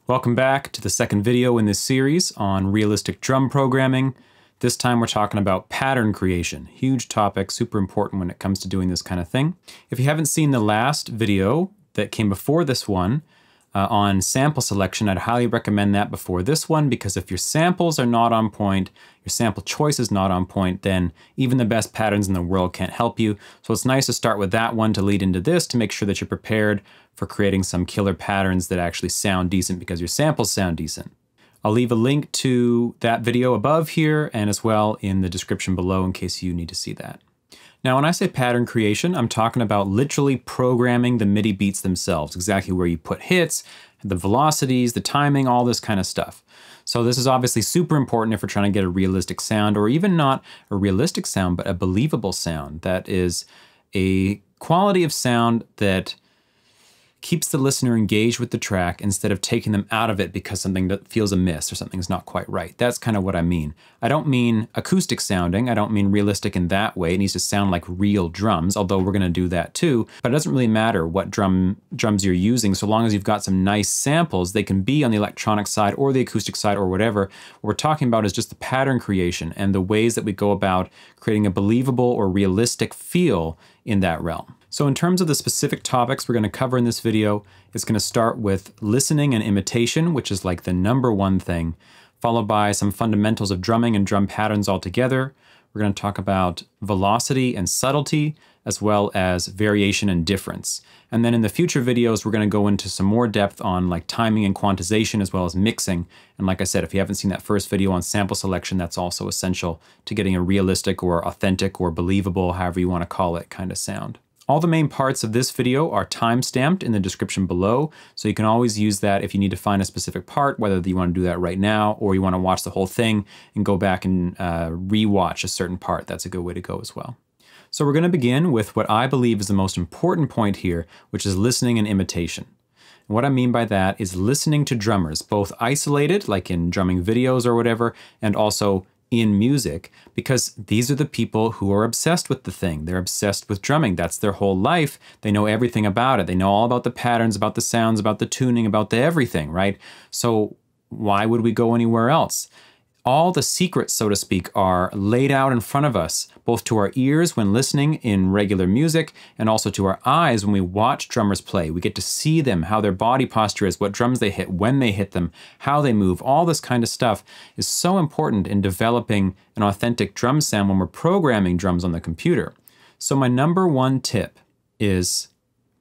Welcome back to the second video in this series on realistic drum programming. This time we're talking about pattern creation. Huge topic, super important when it comes to doing this kind of thing. If you haven't seen the last video that came before this one on sample selection, I'd highly recommend that before this one, because if your samples are not on point, your sample choice is not on point, then even the best patterns in the world can't help you. So it's nice to start with that one to lead into this, to make sure that you're prepared for creating some killer patterns that actually sound decent because your samples sound decent. I'll leave a link to that video above here and as well in the description below in case you need to see that. Now, when I say pattern creation, I'm talking about literally programming the MIDI beats themselves, exactly where you put hits, the velocities, the timing, all this kind of stuff. So this is obviously super important if we're trying to get a realistic sound, or even not a realistic sound, but a believable sound that is a quality of sound that keeps the listener engaged with the track instead of taking them out of it because something that feels amiss or something's not quite right. That's kind of what I mean. I don't mean acoustic sounding. I don't mean realistic in that way. It needs to sound like real drums, although we're going to do that too. But it doesn't really matter what drums you're using, so long as you've got some nice samples. They can be on the electronic side or the acoustic side or whatever. What we're talking about is just the pattern creation and the ways that we go about creating a believable or realistic feel in that realm. So in terms of the specific topics we're going to cover in this video, it's going to start with listening and imitation, which is like the #1 thing, followed by some fundamentals of drumming and drum patterns altogether. We're going to talk about velocity and subtlety, as well as variation and difference. And then in the future videos, we're going to go into some more depth on like timing and quantization, as well as mixing. And like I said, if you haven't seen that first video on sample selection, that's also essential to getting a realistic or authentic or believable, however you want to call it, kind of sound. All the main parts of this video are time-stamped in the description below, so you can always use that if you need to find a specific part, whether you want to do that right now or you want to watch the whole thing and go back and re-watch a certain part. That's a good way to go as well. So we're going to begin with what I believe is the most important point here, which is listening and imitation. And what I mean by that is listening to drummers, both isolated, like in drumming videos or whatever, and also in music, because these are the people who are obsessed with the thing. They're obsessed with drumming. That's their whole life. They know everything about it. They know all about the patterns, about the sounds, about the tuning, about the everything, right? So why would we go anywhere else? All the secrets, so to speak, are laid out in front of us, both to our ears when listening in regular music and also to our eyes when we watch drummers play. We get to see them, how their body posture is, what drums they hit, when they hit them, how they move. All this kind of stuff is so important in developing an authentic drum sound when we're programming drums on the computer. So my #1 tip is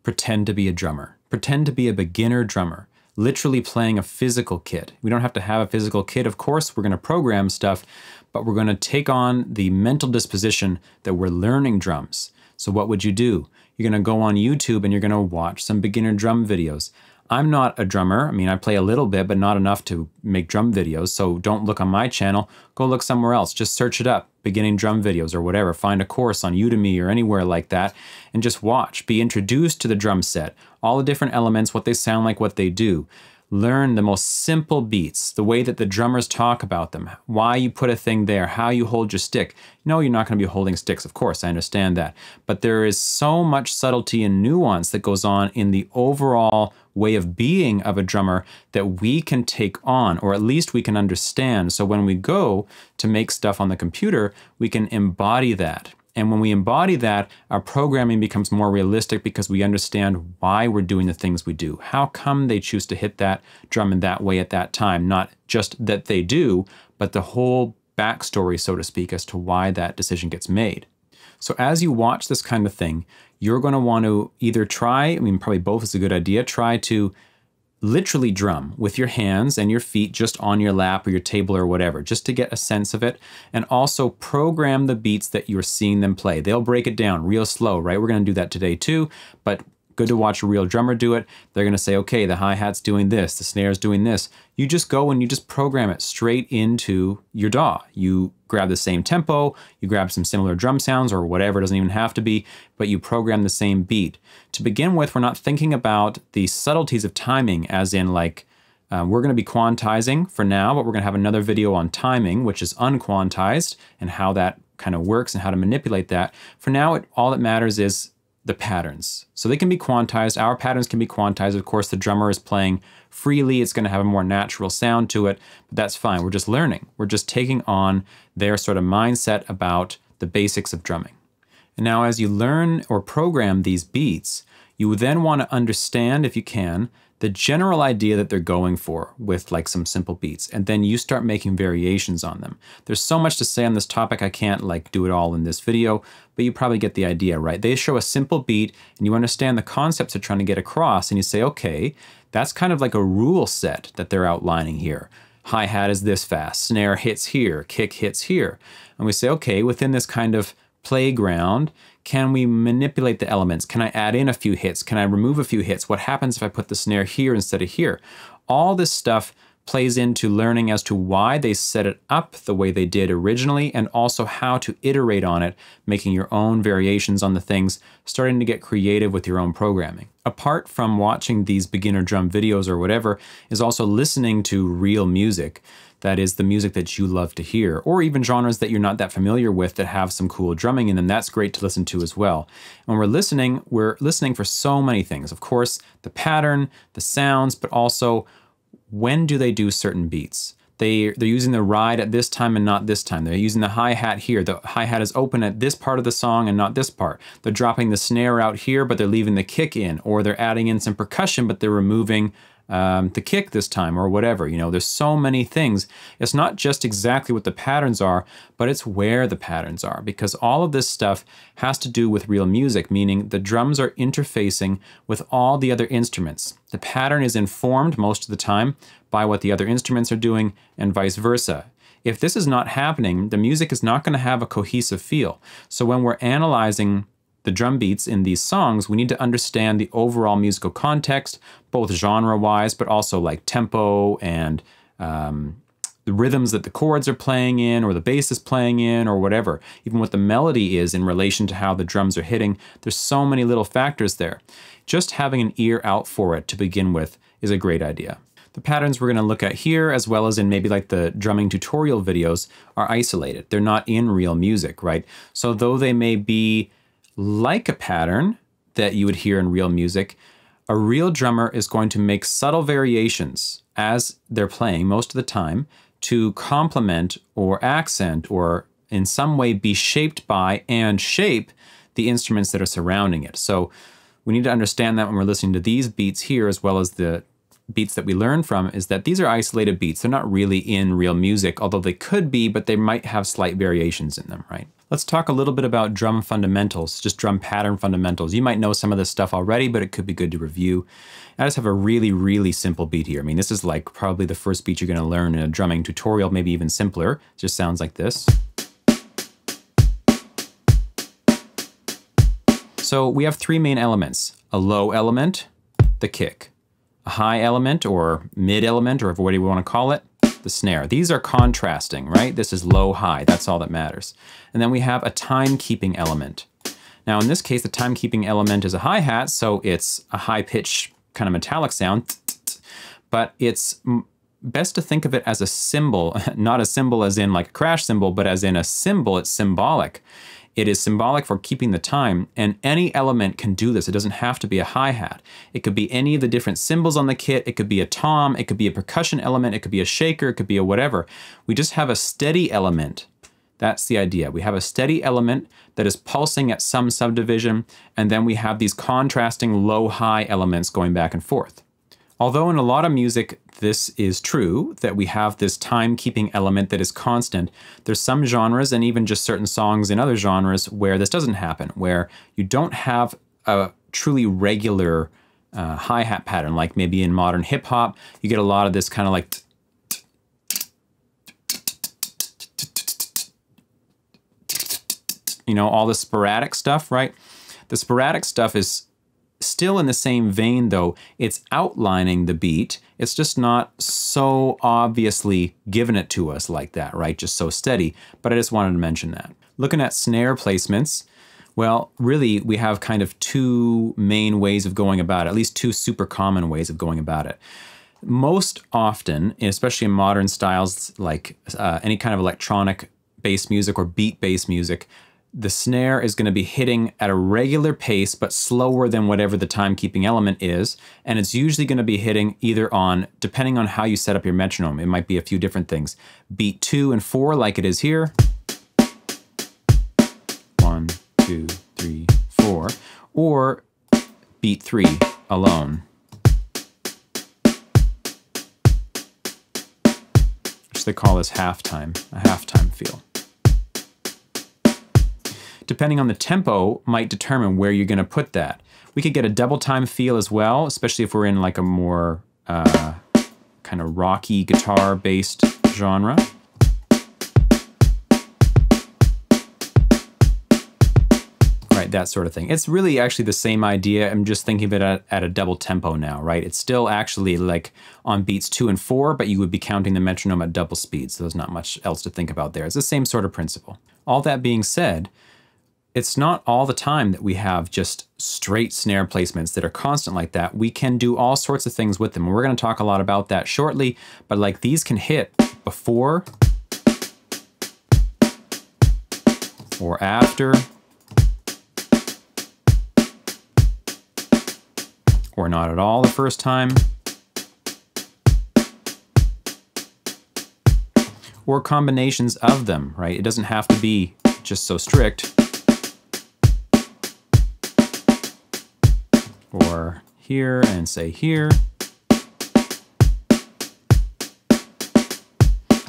pretend to be a drummer. Pretend to be a beginner drummer. Literally playing a physical kit. We don't have to have a physical kit, of course. We're going to program stuff, but we're going to take on the mental disposition that we're learning drums. So what would you do? You're going to go on YouTube and you're going to watch some beginner drum videos. I'm not a drummer. I mean, I play a little bit, but not enough to make drum videos. So don't look on my channel. Go look somewhere else. Just search it up, beginning drum videos or whatever. Find a course on Udemy or anywhere like that and just watch. Be introduced to the drum set, all the different elements, what they sound like, what they do. Learn the most simple beats, the way that the drummers talk about them, why you put a thing there, how you hold your stick. No, you're not going to be holding sticks, of course, I understand that. But there is so much subtlety and nuance that goes on in the overall way of being of a drummer that we can take on, or at least we can understand. So when we go to make stuff on the computer, we can embody that. And when we embody that, our programming becomes more realistic because we understand why we're doing the things we do. How come they choose to hit that drum in that way at that time? Not just that they do, but the whole backstory, so to speak, as to why that decision gets made. So as you watch this kind of thing, you're going to want to either try, I mean, probably both is a good idea, try to literally drum with your hands and your feet just on your lap or your table or whatever, just to get a sense of it, and also program the beats that you're seeing them play. They'll break it down real slow, right? We're going to do that today too, but good to watch a real drummer do it. They're going to say, okay, the hi-hat's doing this, the snare's doing this. You just go and you just program it straight into your DAW. You grab the same tempo, you grab some similar drum sounds or whatever, it doesn't even have to be, but you program the same beat. To begin with, we're not thinking about the subtleties of timing as in like, we're going to be quantizing for now, but we're going to have another video on timing, which is unquantized, and how that kind of works and how to manipulate that. For now, all that matters is the patterns. So they can be quantized. Our patterns can be quantized. Of course, the drummer is playing freely. It's going to have a more natural sound to it, but that's fine. We're just learning. We're just taking on their sort of mindset about the basics of drumming. And now as you learn or program these beats, you would then want to understand, if you can, the general idea that they're going for with like some simple beats, and then you start making variations on them. There's so much to say on this topic, I can't like do it all in this video, but you probably get the idea, right? They show a simple beat and you understand the concepts they're trying to get across, and you say, okay, that's kind of like a rule set that they're outlining here. Hi-hat is this fast, snare hits here, kick hits here. And we say, okay, within this kind of playground, can we manipulate the elements? Can I add in a few hits? Can I remove a few hits? What happens if I put the snare here instead of here? All this stuff plays into learning as to why they set it up the way they did originally, and also how to iterate on it, making your own variations on the things, starting to get creative with your own programming. Apart from watching these beginner drum videos or whatever, is also listening to real music. That is the music that you love to hear, or even genres that you're not that familiar with that have some cool drumming in them. That's great to listen to as well. When we're listening for so many things. Of course, the pattern, the sounds, but also when do they do certain beats? They're using the ride at this time and not this time. They're using the hi-hat here. The hi-hat is open at this part of the song and not this part. They're dropping the snare out here, but they're leaving the kick in, or they're adding in some percussion, but they're removing the kick this time, or whatever. You know, there's so many things. It's not just exactly what the patterns are, but it's where the patterns are, because all of this stuff has to do with real music, meaning the drums are interfacing with all the other instruments. The pattern is informed most of the time by what the other instruments are doing, and vice versa. If this is not happening, the music is not going to have a cohesive feel. So when we're analyzing the drum beats in these songs, we need to understand the overall musical context, both genre-wise, but also like tempo and the rhythms that the chords are playing in, or the bass is playing in, or whatever. Even what the melody is in relation to how the drums are hitting. There's so many little factors there. Just having an ear out for it to begin with is a great idea. The patterns we're going to look at here, as well as in maybe like the drumming tutorial videos, are isolated. They're not in real music, right? So though they may be like a pattern that you would hear in real music, a real drummer is going to make subtle variations as they're playing most of the time to complement or accent or in some way be shaped by and shape the instruments that are surrounding it. So we need to understand that when we're listening to these beats here, as well as the beats that we learn from, is that these are isolated beats. They're not really in real music, although they could be, but they might have slight variations in them, right? Let's talk a little bit about drum fundamentals, just drum pattern fundamentals. You might know some of this stuff already, but it could be good to review. I just have a really, really simple beat here. I mean, this is like probably the first beat you're going to learn in a drumming tutorial, maybe even simpler. It just sounds like this. So we have three main elements: a low element, the kick; a high element or mid element, or whatever you want to call it, the snare. These are contrasting, right? This is low, high, that's all that matters. And then we have a timekeeping element. Now in this case, the timekeeping element is a hi-hat, so it's a high-pitched kind of metallic sound, but it's best to think of it as a symbol, not a symbol as in like a crash cymbal, but as in a symbol. It's symbolic. It is symbolic for keeping the time, and any element can do this. It doesn't have to be a hi-hat. It could be any of the different cymbals on the kit. It could be a tom, it could be a percussion element, it could be a shaker, it could be a whatever. We just have a steady element. That's the idea. We have a steady element that is pulsing at some subdivision, and then we have these contrasting low-high elements going back and forth. Although in a lot of music this is true, that we have this timekeeping element that is constant, there's some genres and even just certain songs in other genres where this doesn't happen, where you don't have a truly regular hi-hat pattern, like maybe in modern hip-hop, you get a lot of this kind of like you know, all the sporadic stuff, right? The sporadic stuff is still in the same vein, though. It's outlining the beat. It's just not so obviously giving it to us like that, right? Just so steady. But I just wanted to mention that. Looking at snare placements, well, really, we have kind of two main ways of going about it, at least two super common ways of going about it. Most often, especially in modern styles like any kind of electronic-based music or beat-based music, the snare is going to be hitting at a regular pace, but slower than whatever the timekeeping element is. And it's usually going to be hitting either on, depending on how you set up your metronome, it might be a few different things. Beat 2 and 4 like it is here. 1, 2, 3, 4. Or beat 3 alone. Which they call this halftime, a halftime feel. Depending on the tempo, might determine where you're going to put that. We could get a double time feel as well, especially if we're in like a more kind of rocky guitar-based genre. Right, that sort of thing. It's really actually the same idea. I'm just thinking of it at a double tempo now, right? It's still actually like on beats 2 and 4, but you would be counting the metronome at double speed, so there's not much else to think about there. It's the same sort of principle. All that being said, it's not all the time that we have just straight snare placements that are constant like that. We can do all sorts of things with them. And we're going to talk a lot about that shortly, but like these can hit before or after or not at all the first time, or combinations of them, right? It doesn't have to be just so strict. Or here and say here.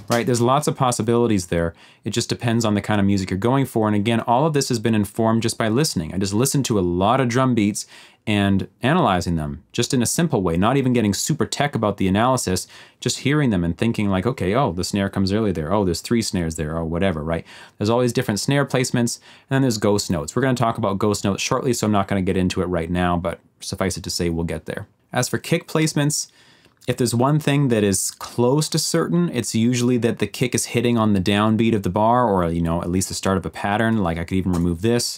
Right, there's lots of possibilities there. It just depends on the kind of music you're going for. And again, all of this has been informed just by listening. I just listened to a lot of drum beats and analyzing them just in a simple way, not even getting super tech about the analysis, just hearing them and thinking like, okay, oh, the snare comes early there. Oh, there's 3 snares there or whatever, right? There's all these different snare placements, and then there's ghost notes. We're going to talk about ghost notes shortly, so I'm not going to get into it right now, but suffice it to say, we'll get there. As for kick placements, if there's one thing that is close to certain, it's usually that the kick is hitting on the downbeat of the bar, or, you know, at least the start of a pattern. Like I could even remove this.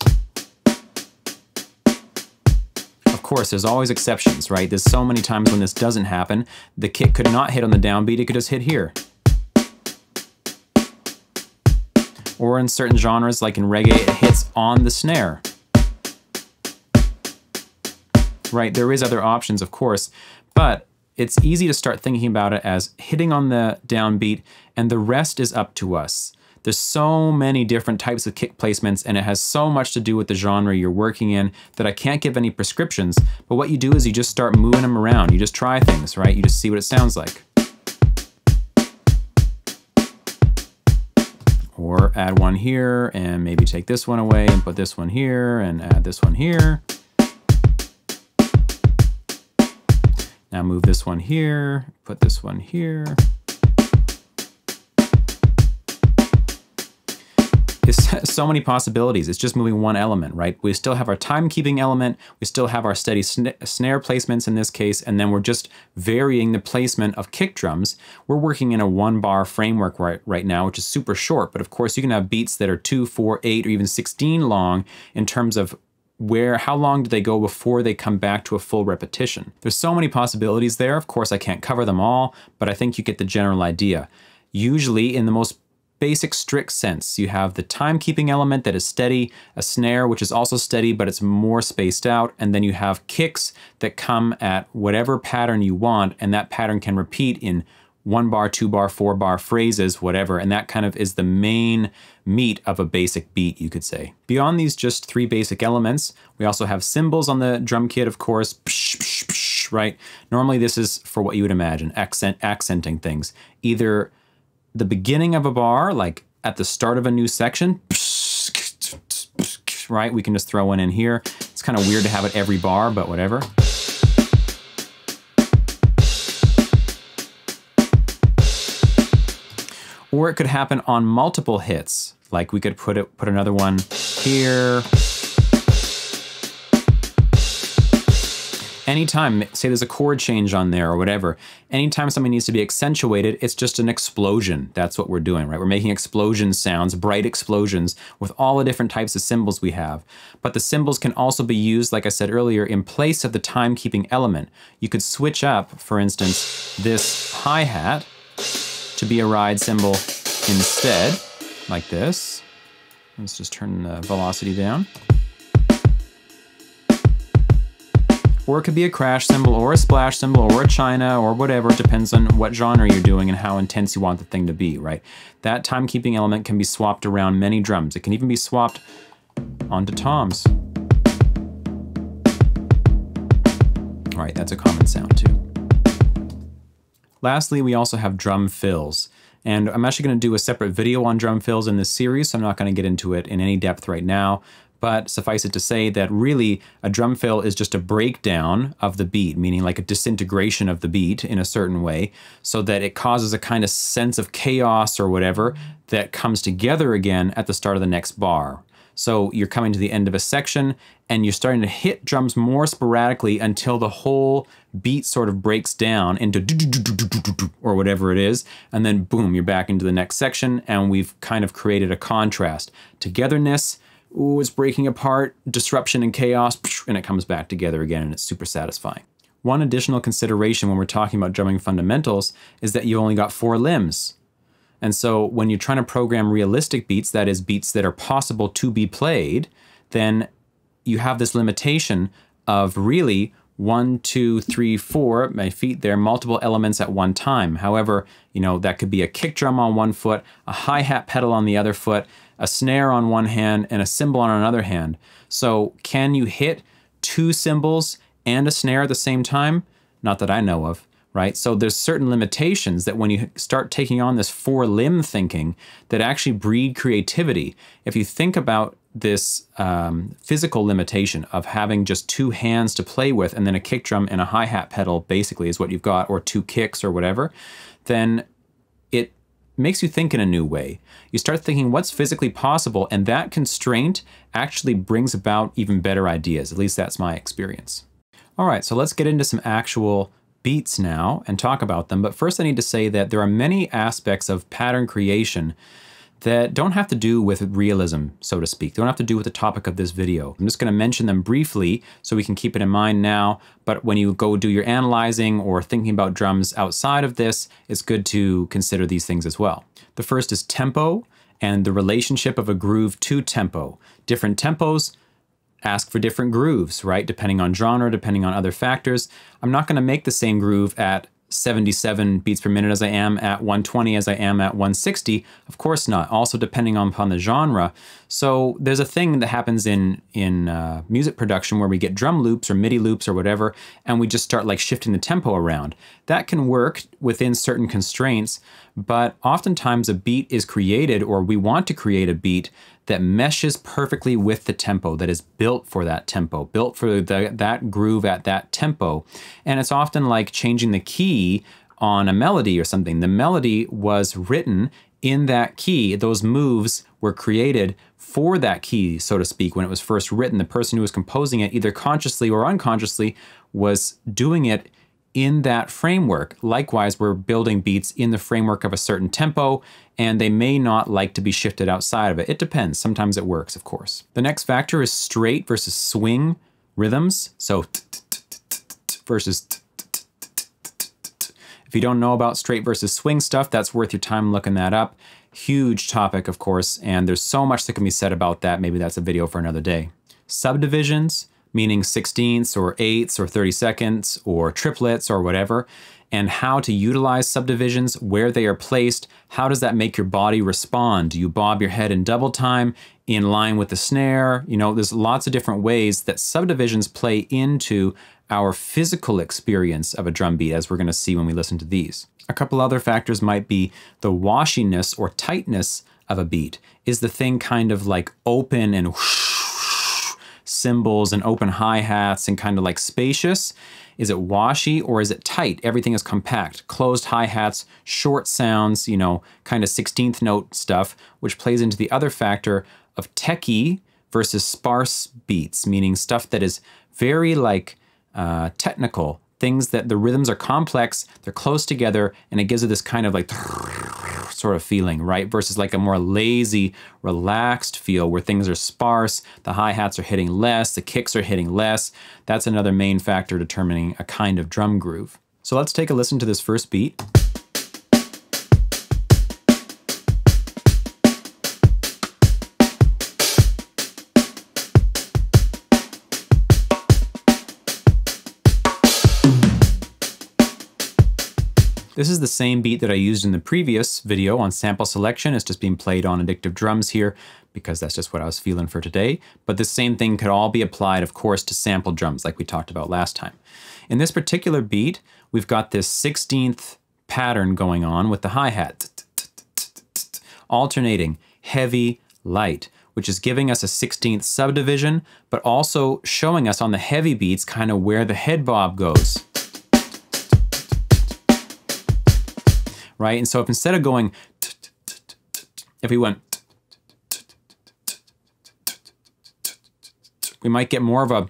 Of course, there's always exceptions, right? There's so many times when this doesn't happen. The kick could not hit on the downbeat, it could just hit here. Or in certain genres, like in reggae, it hits on the snare. Right, there is other options, of course, but it's easy to start thinking about it as hitting on the downbeat, and the rest is up to us. There's so many different types of kick placements, and it has so much to do with the genre you're working in that I can't give any prescriptions, but what you do is you just start moving them around. You just try things, right? You just see what it sounds like. Or add one here, and maybe take this one away, and put this one here, and add this one here. Now move this one here, put this one here. There's so many possibilities. It's just moving one element, right? We still have our timekeeping element, we still have our steady snare placements in this case, and then we're just varying the placement of kick drums. We're working in a 1-bar framework right now, which is super short, but of course you can have beats that are 2, 4, 8, or even 16 long in terms of how long do they go before they come back to a full repetition. There's so many possibilities there. Of course, I can't cover them all, but I think you get the general idea. Usually, in the most basic, strict sense, you have the timekeeping element that is steady, a snare, which is also steady, but it's more spaced out, and then you have kicks that come at whatever pattern you want, and that pattern can repeat in 1-bar, 2-bar, 4-bar phrases, whatever, and that kind of is the main meat of a basic beat, you could say. Beyond these just 3 basic elements, we also have cymbals on the drum kit, of course, psh, psh, psh, right? Normally this is for what you would imagine, accenting things. Either the beginning of a bar, like at the start of a new section, psh, right? We can just throw one in here. It's kind of weird to have it every bar, but whatever. Or it could happen on multiple hits. Like we could put another one here. Anytime, say there's a chord change on there or whatever, anytime something needs to be accentuated, it's just an explosion. That's what we're doing, right? We're making explosion sounds, bright explosions with all the different types of cymbals we have. But the cymbals can also be used, like I said earlier, in place of the timekeeping element. You could switch up, for instance, this hi-hat to be a ride cymbal instead, like this, Let's just turn the velocity down. Or it could be a crash cymbal, or a splash cymbal, or a china, or whatever. It depends on what genre you're doing and how intense you want the thing to be, right? That timekeeping element can be swapped around many drums. It can even be swapped onto toms. All right, that's a common sound too. Lastly, we also have drum fills. And I'm actually going to do a separate video on drum fills in this series, so I'm not going to get into it in any depth right now. But suffice it to say that really a drum fill is just a breakdown of the beat, meaning like a disintegration of the beat in a certain way, so that it causes a kind of sense of chaos or whatever that comes together again at the start of the next bar. So you're coming to the end of a section and you're starting to hit drums more sporadically until the whole beat sort of breaks down into or whatever it is, and then boom, you're back into the next section, and we've kind of created a contrast. Togetherness, ooh, it's breaking apart, disruption and chaos, and it comes back together again, and it's super satisfying. One additional consideration when we're talking about drumming fundamentals is that you only got 4 limbs. And so when you're trying to program realistic beats, that is beats that are possible to be played, then you have this limitation of really 1, 2, 3, 4, my feet there, multiple elements at one time. However, you know, that could be a kick drum on one foot, a hi-hat pedal on the other foot, a snare on one hand, and a cymbal on another hand. So can you hit 2 cymbals and a snare at the same time? Not that I know of, right? So there's certain limitations that when you start taking on this 4-limb thinking that actually breed creativity. If you think about this physical limitation of having just 2 hands to play with and then a kick drum and a hi-hat pedal basically is what you've got, or 2 kicks or whatever, then it makes you think in a new way. You start thinking what's physically possible, and that constraint actually brings about even better ideas. At least that's my experience. All right, so let's get into some actual beats now and talk about them. But first I need to say that there are many aspects of pattern creation that don't have to do with realism, so to speak. They don't have to do with the topic of this video. I'm just going to mention them briefly so we can keep it in mind now, but when you go do your analyzing or thinking about drums outside of this, it's good to consider these things as well. The first is tempo and the relationship of a groove to tempo. Different tempos ask for different grooves, right? Depending on genre, depending on other factors. I'm not going to make the same groove at 77 beats per minute as I am at 120 as I am at 160. Of course not. Also depending upon the genre. So there's a thing that happens in music production where we get drum loops or MIDI loops or whatever, and we just start like shifting the tempo around. That can work within certain constraints, but oftentimes a beat is created, or we want to create a beat that meshes perfectly with the tempo, that is built for that tempo, built for that groove at that tempo. And it's often like changing the key on a melody or something. The melody was written in that key. Those moves were created for that key, so to speak, when it was first written. The person who was composing it, either consciously or unconsciously, was doing it in that framework. Likewise, we're building beats in the framework of a certain tempo, and they may not like to be shifted outside of it. It depends. Sometimes it works, of course. The next factor is straight versus swing rhythms. So versus. If you don't know about straight versus swing stuff, that's worth your time looking that up. Huge topic, of course, and there's so much that can be said about that. Maybe that's a video for another day. Subdivisions, meaning 16ths or 8ths or 32nds or triplets or whatever, and how to utilize subdivisions, where they are placed. How does that make your body respond? Do you bob your head in double time in line with the snare? You know, there's lots of different ways that subdivisions play into our physical experience of a drum beat, as we're going to see when we listen to these. A couple other factors might be the washiness or tightness of a beat. Is the thing kind of like open and cymbals and open hi-hats and kind of like spacious? Is it washy, or is it tight? Everything is compact. Closed hi-hats, short sounds, you know, kind of 16th note stuff, which plays into the other factor of techie versus sparse beats, meaning stuff that is very like technical, things that the rhythms are complex, they're close together, and it gives it this kind of like sort of feeling, right? Versus like a more lazy, relaxed feel where things are sparse, the hi-hats are hitting less, the kicks are hitting less. That's another main factor determining a kind of drum groove. So let's take a listen to this first beat. This is the same beat that I used in the previous video on sample selection. It's just being played on Addictive Drums here because that's just what I was feeling for today. But the same thing could all be applied, of course, to sample drums like we talked about last time. In this particular beat, we've got this 16th pattern going on with the hi-hat, alternating heavy, light, which is giving us a 16th subdivision, but also showing us on the heavy beats kind of where the head bob goes. Right? And so if instead of going, if we went, we might get more of a,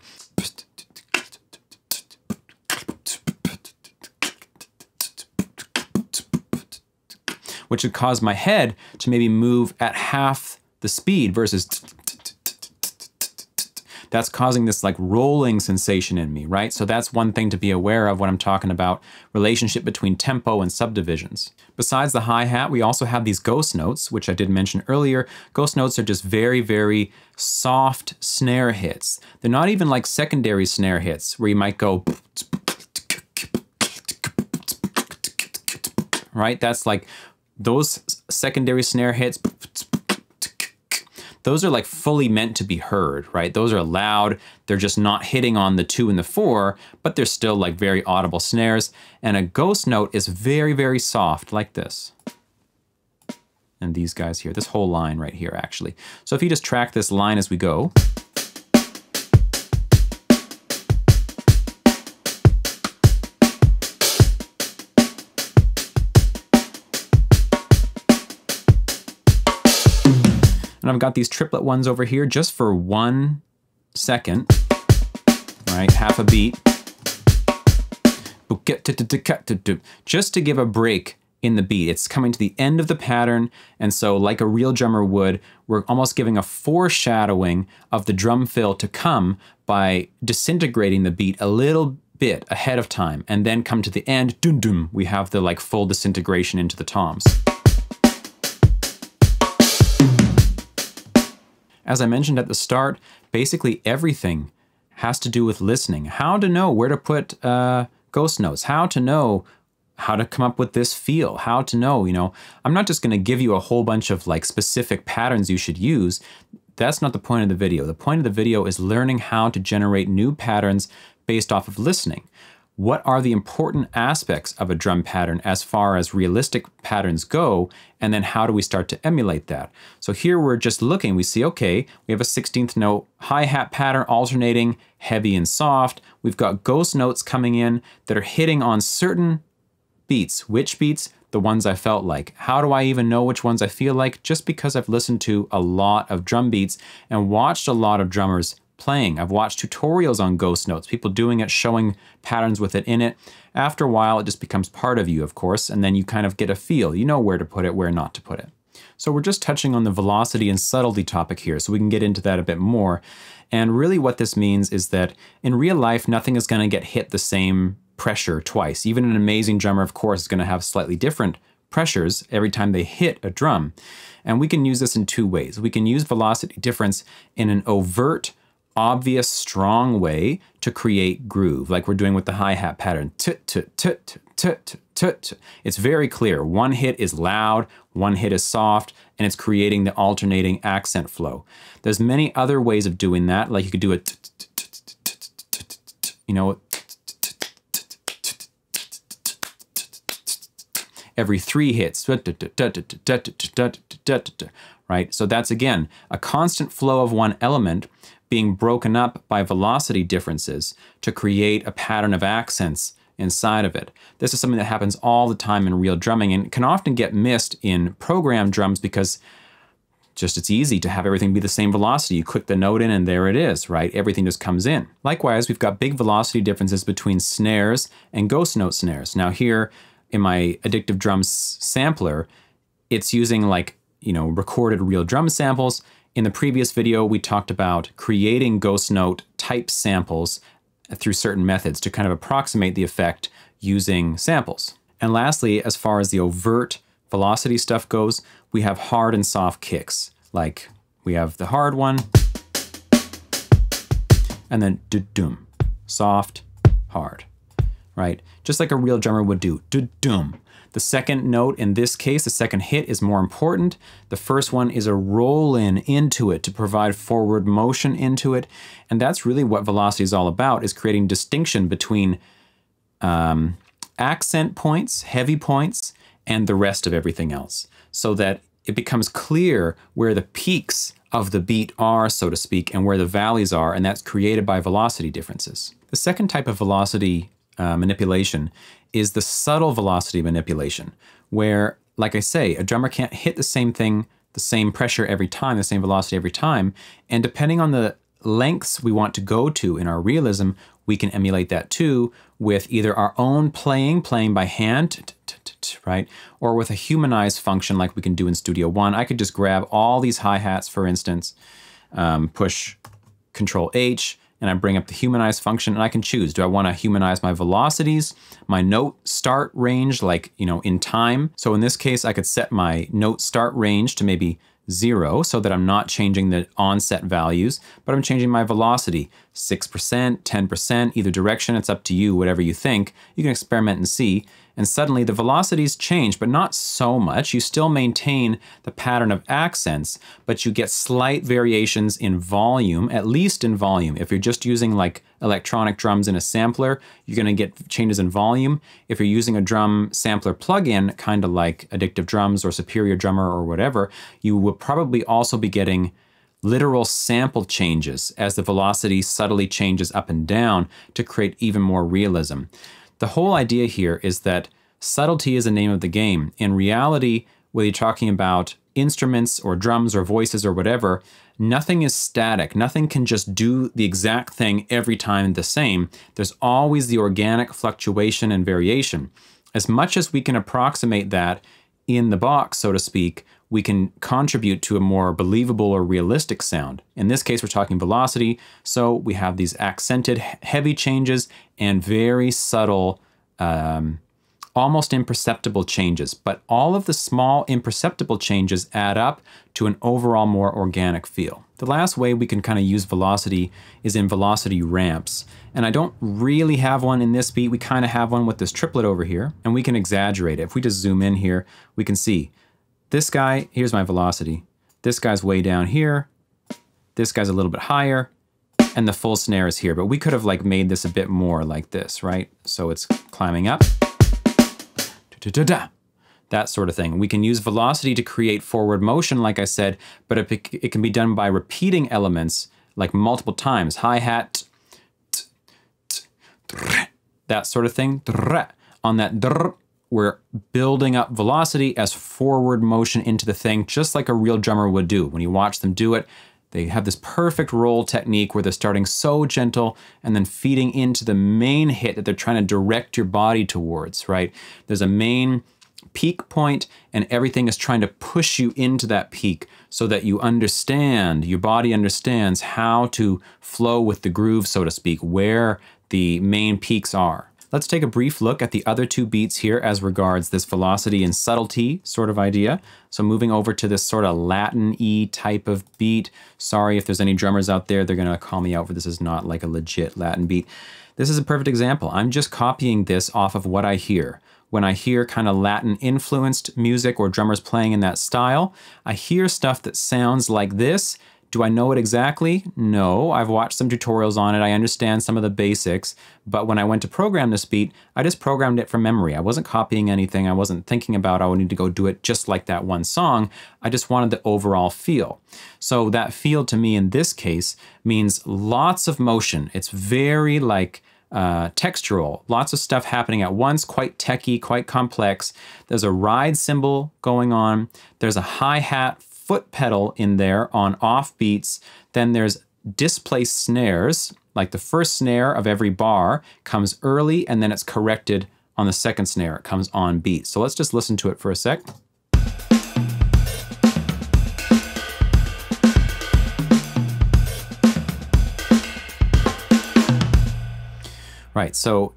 which would cause my head to maybe move at half the speed versus that's causing this like rolling sensation in me, right? So that's one thing to be aware of when I'm talking about relationship between tempo and subdivisions. Besides the hi-hat, we also have these ghost notes, which I did mention earlier. Ghost notes are just very, very soft snare hits. They're not even like secondary snare hits where you might go, right? That's like those secondary snare hits, those are like fully meant to be heard, right? Those are loud. They're just not hitting on the 2 and the 4, but they're still like very audible snares. And a ghost note is very, very soft like this. And these guys here, this whole line right here, actually. So if you just track this line as we go, and I've got these triplet ones over here just for 1 second, right? Half a beat. Just to give a break in the beat. It's coming to the end of the pattern, and so like a real drummer would, we're almost giving a foreshadowing of the drum fill to come by disintegrating the beat a little bit ahead of time, and then come to the end, dum dum, we have the like full disintegration into the toms. As I mentioned at the start, basically everything has to do with listening. How to know where to put ghost notes, how to know how to come up with this feel, how to know, you know, I'm not just gonna give you a whole bunch of like specific patterns you should use. That's not the point of the video. The point of the video is learning how to generate new patterns based off of listening. What are the important aspects of a drum pattern as far as realistic patterns go, and then how do we start to emulate that? So here we're just looking, we see, okay, we have a 16th note hi-hat pattern alternating heavy and soft. We've got ghost notes coming in that are hitting on certain beats. Which beats? The ones I felt like. How do I even know which ones I feel like? Just because I've listened to a lot of drum beats and watched a lot of drummers playing. I've watched tutorials on ghost notes, people doing it, showing patterns with it in it. After a while, it just becomes part of you, of course, and then you kind of get a feel. You know where to put it, where not to put it. So we're just touching on the velocity and subtlety topic here, so we can get into that a bit more. And really what this means is that in real life, nothing is going to get hit the same pressure twice. Even an amazing drummer, of course, is going to have slightly different pressures every time they hit a drum. And we can use this in 2 ways. We can use velocity difference in an overt, obvious, strong way to create groove, like we're doing with the hi-hat pattern. It's very clear. One hit is loud, one hit is soft, and it's creating the alternating accent flow. There's many other ways of doing that, like you could do it, you know, every 3 hits, right? So that's, again, a constant flow of one element being broken up by velocity differences to create a pattern of accents inside of it. This is something that happens all the time in real drumming and can often get missed in programmed drums because just it's easy to have everything be the same velocity. You click the note in and there it is, right? Everything just comes in. Likewise, we've got big velocity differences between snares and ghost note snares. Now here in my Addictive Drums sampler, it's using like, you know, recorded real drum samples. In the previous video, we talked about creating ghost note type samples through certain methods to kind of approximate the effect using samples. And lastly, as far as the overt velocity stuff goes, we have hard and soft kicks. Like we have the hard one, and then do-dum, soft, hard, right? Just like a real drummer would do, do-dum. The second note in this case, the second hit, is more important. The first one is a roll in into it to provide forward motion into it. And that's really what velocity is all about, is creating distinction between accent points, heavy points, and the rest of everything else, so that it becomes clear where the peaks of the beat are, so to speak, and where the valleys are, and that's created by velocity differences. The second type of velocity manipulation is the subtle velocity manipulation, where, like I say, a drummer can't hit the same thing, the same pressure every time, the same velocity every time, and depending on the lengths we want to go to in our realism, we can emulate that too with either our own playing by hand, right? Or with a humanized function like we can do in Studio One. I could just grab all these hi-hats, for instance, push Control H, and I bring up the humanize function, and I can choose. Do I want to humanize my velocities, my note start range, like, you know, in time? So in this case, I could set my note start range to maybe 0, so that I'm not changing the onset values, but I'm changing my velocity, 6%, 10%, either direction. It's up to you, whatever you think. You can experiment and see. And suddenly the velocities change, but not so much. You still maintain the pattern of accents, but you get slight variations in volume, at least in volume. If you're just using like electronic drums in a sampler, you're gonna get changes in volume. If you're using a drum sampler plugin, kind of like Addictive Drums or Superior Drummer or whatever, you will probably also be getting literal sample changes as the velocity subtly changes up and down to create even more realism. The whole idea here is that subtlety is the name of the game. In reality, whether you're talking about instruments or drums or voices or whatever, nothing is static. Nothing can just do the exact thing every time the same. There's always the organic fluctuation and variation. As much as we can approximate that in the box, so to speak, we can contribute to a more believable or realistic sound. In this case, we're talking velocity, so we have these accented heavy changes and very subtle, almost imperceptible changes. But all of the small imperceptible changes add up to an overall more organic feel. The last way we can kind of use velocity is in velocity ramps. And I don't really have one in this beat. We kind of have one with this triplet over here, and we can exaggerate it. If we just zoom in here, we can see this guy, here's my velocity. This guy's way down here. This guy's a little bit higher, and the full snare is here. But we could have like made this a bit more like this, right? So it's climbing up. That sort of thing. We can use velocity to create forward motion, like I said, but it can be done by repeating elements like multiple times. Hi-hat, that sort of thing. On that, we're building up velocity as forward motion into the thing, just like a real drummer would do. When you watch them do it, they have this perfect roll technique where they're starting so gentle and then feeding into the main hit that they're trying to direct your body towards, right? There's a main peak point and everything is trying to push you into that peak so that you understand, your body understands how to flow with the groove, so to speak, where the main peaks are. Let's take a brief look at the other two beats here as regards this velocity and subtlety sort of idea. So moving over to this sort of Latin-y type of beat. Sorry if there's any drummers out there, they're gonna call me out for this is not like a legit Latin beat. This is a perfect example. I'm just copying this off of what I hear. When I hear kind of Latin-influenced music or drummers playing in that style, I hear stuff that sounds like this. Do I know it exactly? No, I've watched some tutorials on it. I understand some of the basics, but when I went to program this beat, I just programmed it from memory. I wasn't copying anything. I wasn't thinking about, I would need to go do it just like that one song. I just wanted the overall feel. So that feel to me in this case means lots of motion. It's very like textural, lots of stuff happening at once, quite techy, quite complex. There's a ride cymbal going on. There's a hi-hat foot pedal in there on off beats. Then there's displaced snares, like the first snare of every bar comes early and then it's corrected on the second snare. It comes on beat. So let's just listen to it for a sec. Right, so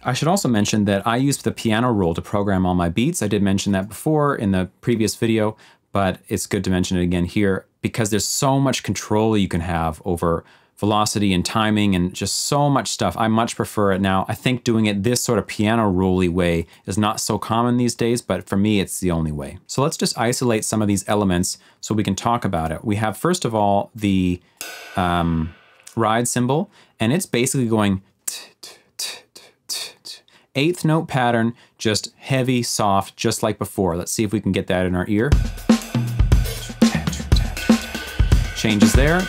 I should also mention that I used the piano roll to program all my beats. I did mention that before in the previous video, but it's good to mention it again here because there's so much control you can have over velocity and timing and just so much stuff. I much prefer it now. I think doing it this sort of piano roll-y way is not so common these days, but for me, it's the only way. So let's just isolate some of these elements so we can talk about it. We have, first of all, the ride cymbal, and it's basically going eighth note pattern, just heavy, soft, just like before. Let's see if we can get that in our ear. Changes there.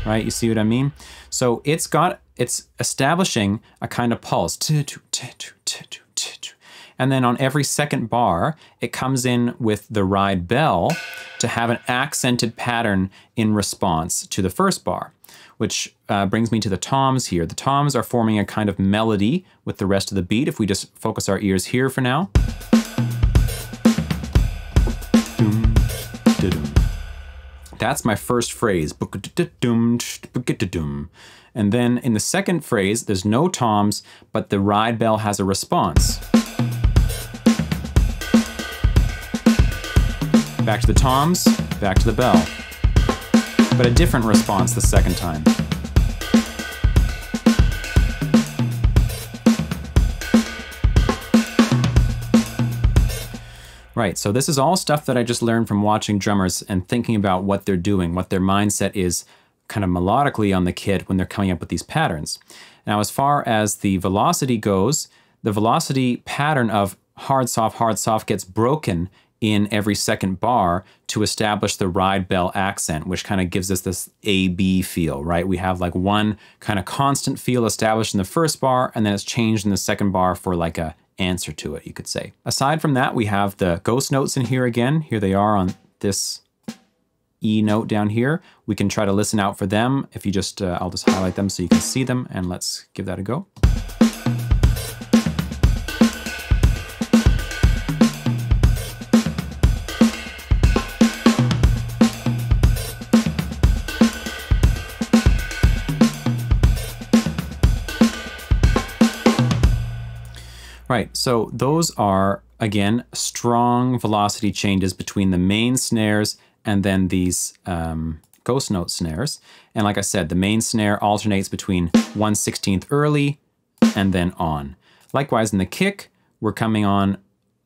Right, you see what I mean? So it's establishing a kind of pulse. And then on every second bar, it comes in with the ride bell to have an accented pattern in response to the first bar, which brings me to the toms here. The toms are forming a kind of melody with the rest of the beat. If we just focus our ears here for now. That's my first phrase. And then in the second phrase, there's no toms, but the ride bell has a response. Back to the toms, back to the bell. But a different response the second time. Right, so this is all stuff that I just learned from watching drummers and thinking about what they're doing, what their mindset is kind of melodically on the kit when they're coming up with these patterns. Now, as far as the velocity goes, the velocity pattern of hard, soft gets broken in every second bar to establish the ride bell accent, which kind of gives us this A-B feel, right? We have like one kind of constant feel established in the first bar, and then it's changed in the second bar for like a answer to it, you could say. Aside from that, we have the ghost notes in here again. Here they are on this E note down here. We can try to listen out for them. If you just, I'll just highlight them so you can see them, and let's give that a go. Right, so those are, again, strong velocity changes between the main snares and then these ghost note snares. And like I said, the main snare alternates between 1/16 early and then on. Likewise, in the kick, we're coming on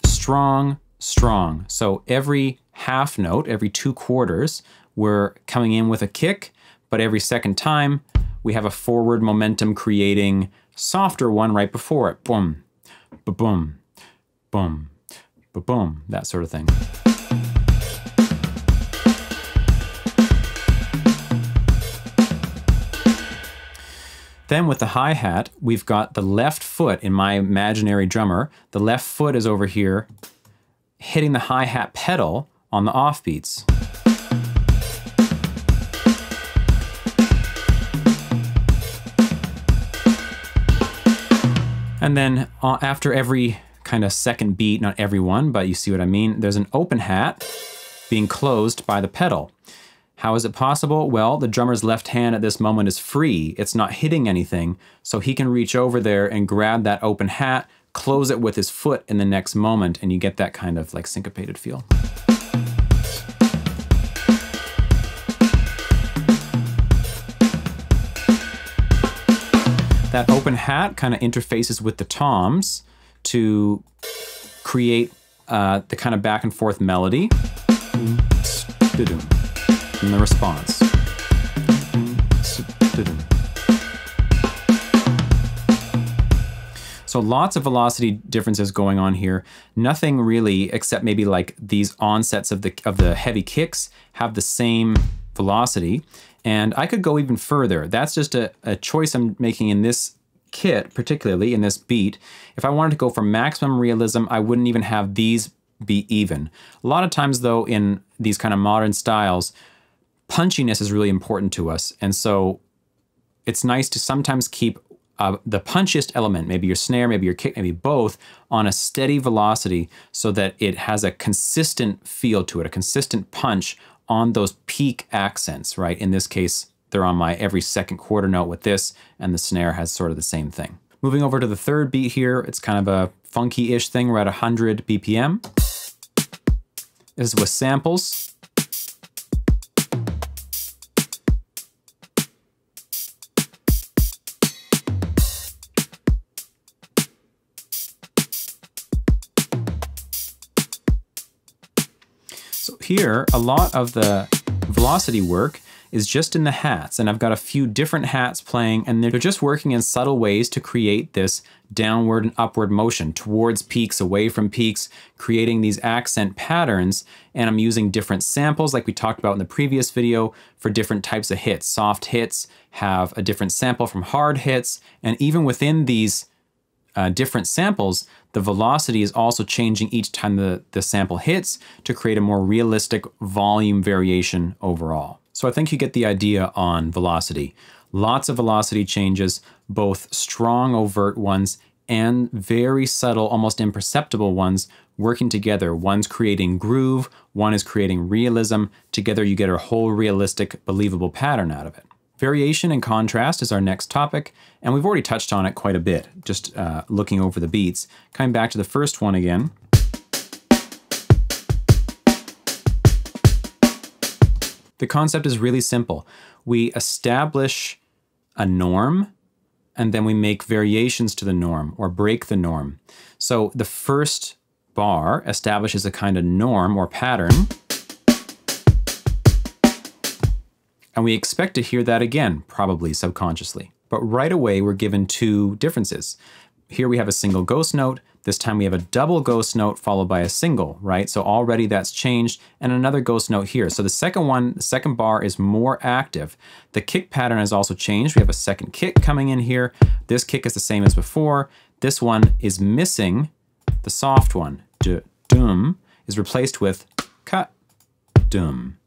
strong. So every half note, every 2 quarters, we're coming in with a kick, but every second time, we have a forward momentum creating softer one right before it. Boom. Ba-boom, boom, ba-boom, that sort of thing. Then with the hi-hat, we've got the left foot in my imaginary drummer. The left foot is over here hitting the hi-hat pedal on the offbeats. And then after every kind of second beat, not every one, but you see what I mean, there's an open hat being closed by the pedal. How is it possible? Well, the drummer's left hand at this moment is free. It's not hitting anything, so he can reach over there and grab that open hat, close it with his foot in the next moment, and you get that kind of like syncopated feel. That open hat kind of interfaces with the toms to create the kind of back and forth melody and the response. So lots of velocity differences going on here. Nothing really, except maybe like these onsets of the heavy kicks have the same velocity. And I could go even further. That's just a choice I'm making in this kit, particularly in this beat. If I wanted to go for maximum realism, I wouldn't even have these be even. A lot of times though, in these kind of modern styles, punchiness is really important to us. And so it's nice to sometimes keep the punchiest element, maybe your snare, maybe your kick, maybe both, on a steady velocity so that it has a consistent feel to it, a consistent punch on those peak accents, right? In this case, they're on my every second quarter note with this, and the snare has sort of the same thing. Moving over to the third beat here, it's kind of a funky-ish thing. We're at 100 BPM. This is with samples. So here, a lot of the velocity work is just in the hats, and I've got a few different hats playing, and they're just working in subtle ways to create this downward and upward motion towards peaks, away from peaks, creating these accent patterns. And I'm using different samples like we talked about in the previous video for different types of hits. Soft hits have a different sample from hard hits, and even within these different samples, the velocity is also changing each time the sample hits to create a more realistic volume variation overall. So I think you get the idea on velocity. Lots of velocity changes, both strong overt ones and very subtle, almost imperceptible ones working together. One's creating groove, one is creating realism. Together you get a whole realistic, believable pattern out of it. Variation and contrast is our next topic, and we've already touched on it quite a bit, just looking over the beats. Coming back to the first one again. The concept is really simple. We establish a norm, and then we make variations to the norm, or break the norm. So the first bar establishes a kind of norm or pattern, and we expect to hear that again, probably subconsciously. But right away, we're given two differences. Here we have a single ghost note. This time we have a double ghost note followed by a single, right? So already that's changed, and another ghost note here. So the second bar is more active. The kick pattern has also changed. We have a second kick coming in here. This kick is the same as before. This one is missing the soft one. Dum is replaced with ka-dum.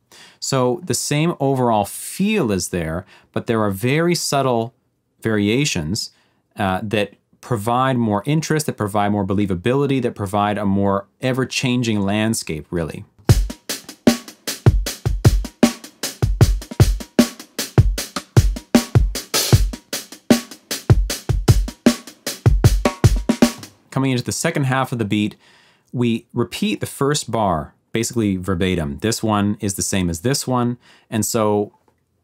So the same overall feel is there, but there are very subtle variations that provide more interest, that provide more believability, that provide a more ever-changing landscape, really. Coming into the second half of the beat, we repeat the first bar basically verbatim. This one is the same as this one, and so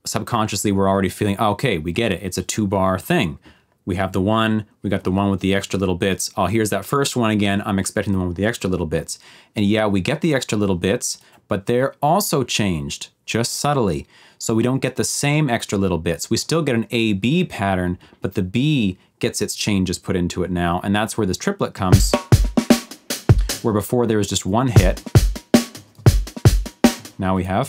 subconsciously we're already feeling, oh, okay, we get it, it's a 2-bar thing. We have the one, we got the one with the extra little bits. Oh, here's that first one again, I'm expecting the one with the extra little bits. And yeah, we get the extra little bits, but they're also changed, just subtly. So we don't get the same extra little bits. We still get an A-B pattern, but the B gets its changes put into it now, and that's where this triplet comes, where before there was just one hit. Now we have,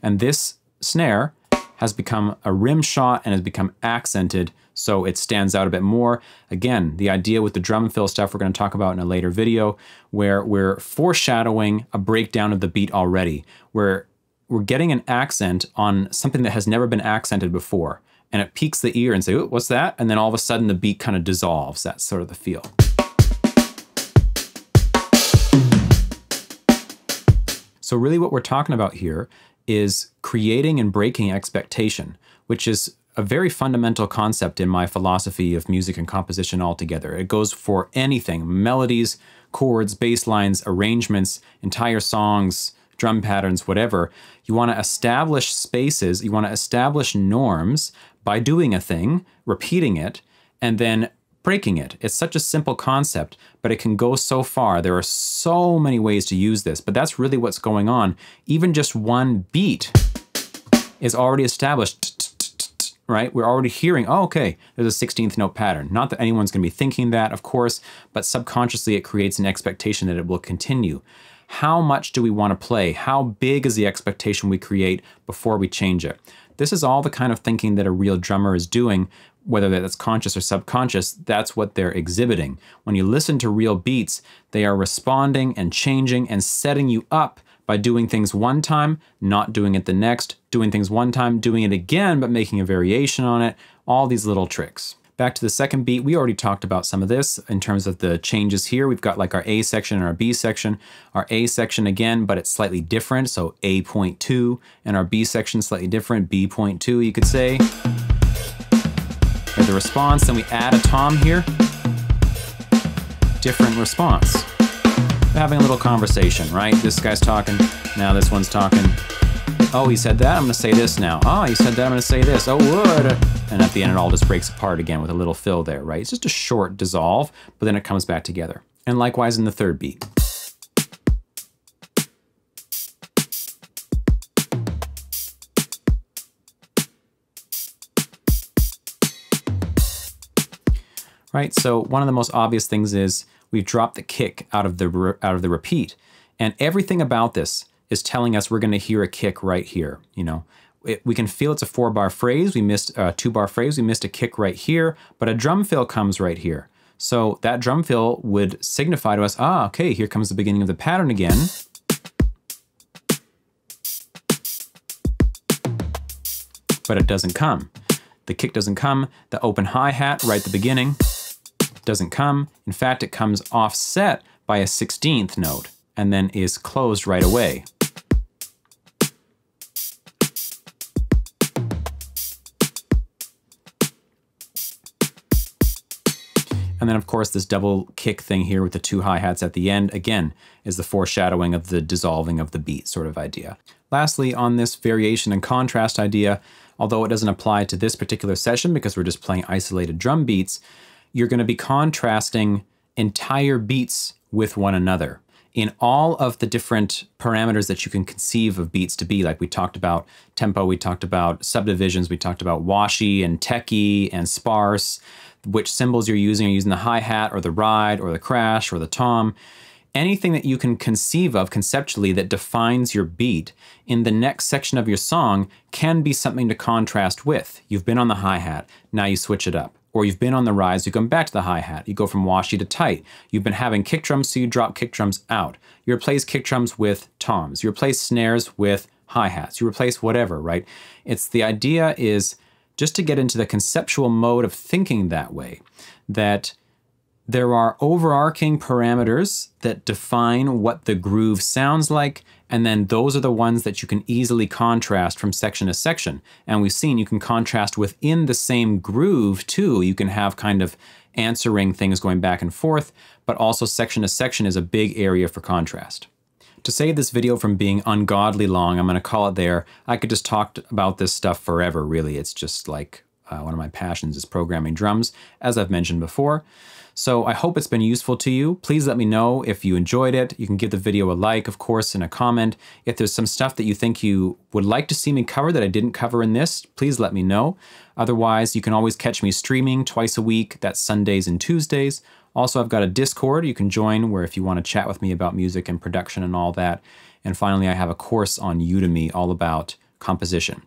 and this snare has become a rim shot and has become accented, so it stands out a bit more. Again, the idea with the drum fill stuff we're going to talk about in a later video, where we're foreshadowing a breakdown of the beat already, where we're getting an accent on something that has never been accented before, and it piques the ear and say, "Ooh, what's that?" And then all of a sudden the beat kind of dissolves. That's sort of the feel. So really what we're talking about here is creating and breaking expectation, which is a very fundamental concept in my philosophy of music and composition altogether. It goes for anything: melodies, chords, bass lines, arrangements, entire songs, drum patterns, whatever. You want to establish spaces, you want to establish norms by doing a thing, repeating it, and then breaking it. It's such a simple concept, but it can go so far. There are so many ways to use this, but that's really what's going on. Even just one beat is already established, right? We're already hearing, oh, okay, there's a 16th note pattern. Not that anyone's going to be thinking that, of course, but subconsciously it creates an expectation that it will continue. How much do we want to play? How big is the expectation we create before we change it? This is all the kind of thinking that a real drummer is doing, whether that's conscious or subconscious. That's what they're exhibiting. When you listen to real beats, they are responding and changing and setting you up by doing things one time, not doing it the next, doing things one time, doing it again, but making a variation on it, all these little tricks. Back to the second beat, we already talked about some of this in terms of the changes here. We've got like our A section and our B section. Our A section again, but it's slightly different, so A.2, and our B section slightly different, B.2, you could say. The response, then we add a tom here. Different response. having a little conversation, right? This guy's talking, now this one's talking. Oh, he said that, I'm gonna say this now. Oh, he said that, I'm gonna say this. Oh, would. And at the end, it all just breaks apart again with a little fill there, right? It's just a short dissolve, but then it comes back together. And likewise in the third beat. Right, so one of the most obvious things is we've dropped the kick out of the repeat, and everything about this is telling us we're going to hear a kick right here. You know, we can feel it's a 4-bar phrase. We missed a 2-bar phrase. We missed a kick right here, but a drum fill comes right here. So that drum fill would signify to us, ah, okay, here comes the beginning of the pattern again. But it doesn't come. The kick doesn't come. The open hi-hat right at the beginning doesn't come. In fact, it comes offset by a 16th note and then is closed right away. And then of course this double kick thing here with the 2 hi-hats at the end, again, is the foreshadowing of the dissolving of the beat sort of idea. Lastly, on this variation and contrast idea, although it doesn't apply to this particular session because we're just playing isolated drum beats, you're going to be contrasting entire beats with one another in all of the different parameters that you can conceive of beats to be. Like we talked about tempo, we talked about subdivisions, we talked about washy and techie and sparse, which cymbals you're using the hi-hat or the ride or the crash or the tom. Anything that you can conceive of conceptually that defines your beat in the next section of your song can be something to contrast with. You've been on the hi-hat, now you switch it up. Or you've been on the rise, you come back to the hi-hat. You go from washy to tight. You've been having kick drums, so you drop kick drums out. You replace kick drums with toms. You replace snares with hi-hats. You replace whatever, right? It's the idea is just to get into the conceptual mode of thinking that way, that there are overarching parameters that define what the groove sounds like, and then those are the ones that you can easily contrast from section to section. And we've seen you can contrast within the same groove too. You can have kind of answering things going back and forth, but also section to section is a big area for contrast. To save this video from being ungodly long, I'm gonna call it there. I could just talk about this stuff forever, really. It's just like one of my passions is programming drums, as I've mentioned before. So I hope it's been useful to you. Please let me know if you enjoyed it. You can give the video a like, of course, and a comment. If there's some stuff that you think you would like to see me cover that I didn't cover in this, please let me know. Otherwise, you can always catch me streaming twice a week. That's Sundays and Tuesdays. Also, I've got a Discord you can join where if you want to chat with me about music and production and all that. And finally, I have a course on Udemy all about composition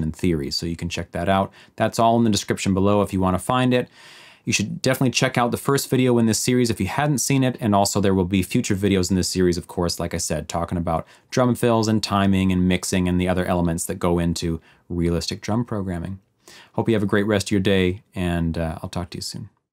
and theory. So you can check that out. That's all in the description below if you want to find it. You should definitely check out the first video in this series if you hadn't seen it, and also there will be future videos in this series, of course, like I said, talking about drum fills and timing and mixing and the other elements that go into realistic drum programming. Hope you have a great rest of your day, and I'll talk to you soon.